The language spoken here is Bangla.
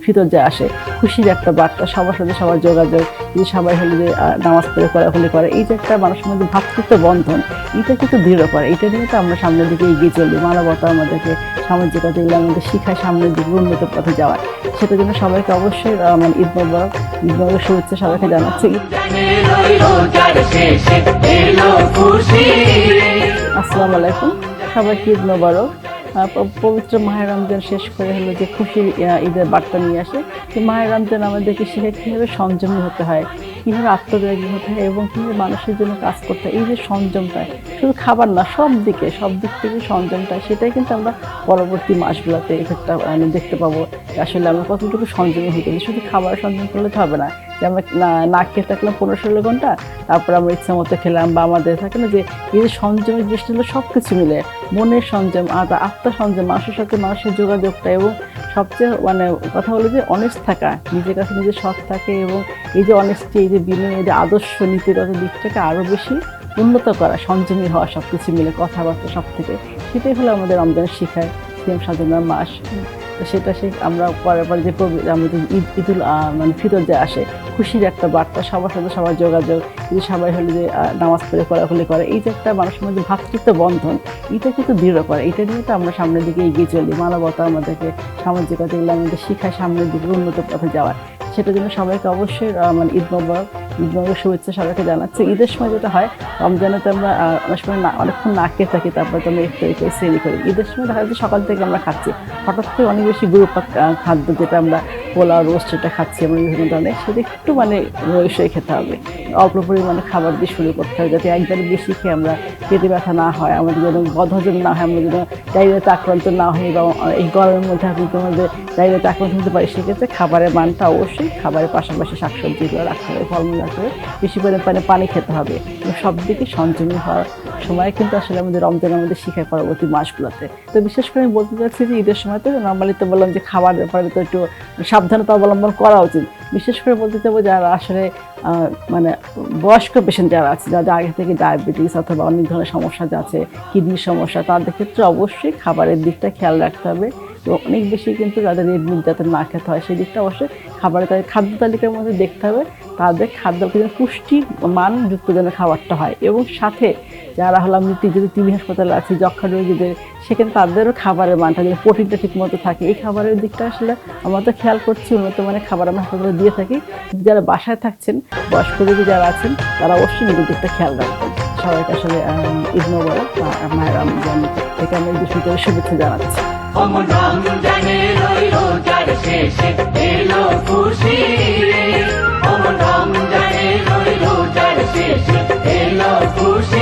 ফিতর আসে, খুশির একটা বার্তা, সবার সাথে সবার যোগাযোগ, যে সবাই হলো যে নামাজ পড়ে কোলাকুলি করে, এই যে একটা মানুষের মধ্যে ভ্রাতৃত্ব বন্ধন, এটা কিন্তু দৃঢ় করে। এটা নিয়ে তো আমরা সামনের দিকে এগিয়ে চলি, মানবতা আমাদেরকে, সামাজিকতা এগুলো আমাদের শিখায় সামনের দিকে উন্নত পথে যাওয়ার। সেটার জন্য সবাইকে অবশ্যই মানে ঈদ মোবারক, ঈদ মোবারক শুভেচ্ছা সবাইকে জানাচ্ছি। আসসালামু আলাইকুম, সবাইকে ঈদ মোবারক। পবিত্র মাহে রমজান শেষ করে হলো যে খুশির ঈদের বার্তা নিয়ে আসে। তো মাহে রমজান আমাদেরকে শেখায় কীভাবে সংযমী হতে হয়, কীভাবে আত্মত্যাগী হতে হয় এবং কীভাবে মানুষের জন্য কাজ করতে হয়। এই যে সংযমটা, শুধু খাবার না, সব দিক থেকে সংযমটা, সেটাই কিন্তু আমরা পরবর্তী মাসগুলোতে এফেক্টটা দেখতে পাবো। আসলে আমরা কতটুকু সংযমী হতে পারি। শুধু খাবার সংযম করলে তো হবে না যে আমরা না খেয়ে থাকলাম 15-16 ঘন্টা, তারপর আমরা ইচ্ছা মতো খেলাম, বা আমাদের থাকে না যে এই যে সংযমের জিনিসটা হলো সব কিছু মিলে, মনের সংযম, আত্মসংযম, মানুষের সাথে মানুষের যোগাযোগটা, এবং সবচেয়ে মানে কথা হলো যে অনেস্ট থাকা, নিজের কাছে নিজে সৎ থাকে, এবং এই যে অনেস্টি, এই যে বিনয়, এই যে আদর্শ নীতিগত দিকটাকে আরও বেশি উন্নত করা, সংযমী হওয়া, সব কিছু মিলে কথাবার্তা সব থেকে, সেটাই হলো আমাদের রমজানের শিখায়, সিয়াম সাধনার মাস। তো সেটা আমরা পরে যে আমাদের ঈদুল মানে ফিতর আসে, খুশির একটা বার্তা, সবার সাথে সবার যোগাযোগ, যে সবাই হলো যে নামাজ পড়ে কোলাকুলি করে, এই যে একটা মানুষের মধ্যে ভ্রাতৃত্ব বন্ধন, এটা কিন্তু দৃঢ় করে। এটা নিয়ে তো আমরা সামনের দিকে এগিয়ে চলি, মানবতা আমাদেরকে, সামাজিকতা এগুলো আমাদের শিখায় সামনের দিকে উন্নত পথে যাওয়ার। সেটার জন্য সবাইকে অবশ্যই মানে ঈদ মোবারক শুভেচ্ছা সবাইকে জানাচ্ছি। ঈদের সময় যেটা হয়, রমজানে তো আমরা অনেক সময় অনেকক্ষণ না খেয়ে থাকি, তারপরে তো আমরা ইফতারি করে শ্রেণী করি। ঈদের সময় দেখা যাচ্ছে সকাল থেকে আমরা খাচ্ছি, হঠাৎ করে অনেক বেশি গুরুপাক খাদ্য, যেটা আমরা পোলাও, রোস্ট, এটা খাচ্ছি আমরা বিভিন্ন ধরনের, সেটা একটু মানে রয়েসই খেতে হবে, অল্প পরিমাণে খাবার দিয়ে শুরু করতে হবে, যাতে একবারে বেশি খেয়ে আমরা পেটে ব্যথা না হয়, আমাদের যেন বদহজম না হয়, আমরা যেন ডায়রিয়াতে আক্রান্ত না হই, বা এই গরমের মধ্যে আপনি তোমাদের ডায়রিয়াতে আক্রান্ত হতে পারি। সেক্ষেত্রে খাবারের মানটা অবশ্যই, খাবারের পাশাপাশি শাকসবজিগুলো রাখতে হবে, ফলমূল রাখতে হবে, বেশি পরিমাণে পানি খেতে হবে, সব দিকে সংযমী হওয়ার সময় কিন্তু আসলে আমাদের রমজান আমাদের শিখায় পরবর্তী মাসগুলোতে। তো বিশেষ করে আমি বলতে চাচ্ছি যে ঈদের সময় তো নর্মালি তো বললাম যে খাবার ব্যাপারে তো একটু সাবধানতা অবলম্বন করা উচিত। বিশেষ করে বলতে চাবো যারা আসলে মানে বয়স্ক পেশেন্ট যারা আছে, যাদের আগে থেকে ডায়াবেটিস অথবা অনেক ধরনের সমস্যা আছে, কিডনির সমস্যা, তাদের ক্ষেত্রে অবশ্যই খাবারের দিকটা খেয়াল রাখতে হবে। তো অনেক বেশি কিন্তু যাদের রেড মিট যাতে না খেতে হয়, সেই দিকটা অবশ্যই খাবারের খাদ্য তালিকার মধ্যে দেখতে হবে, তাদের খাদ্য পুষ্টি মানযুক্ত যেন খাবারটা হয়। এবং সাথে যারা হলো আমি যদি টিবি হাসপাতালে আছে, যক্ষা রোগীদের, সেখানে তাদেরও খাবারের মানটা যেন প্রোটিনটা ঠিক মতো থাকে, এই খাবারের দিকটা আসলে আমরা তো খেয়াল করছি, উন্নত মানের খাবার আমরা হাসপাতালে দিয়ে থাকি। যারা বাসায় থাকছেন, বয়স্ক রোগী যারা আছেন, তারা অবশ্যই নিজের দিকটা খেয়াল রাখবেন। সবাইকে আসলে ঈদ মোবারক বা মাহে রমজান থেকে আমি ঈদ ফিতরের শুভেচ্ছা জানাচ্ছি। রমজানের রোজার শেষে এলো খুশি, রমজানের রোজার শেষে এলো খুশি।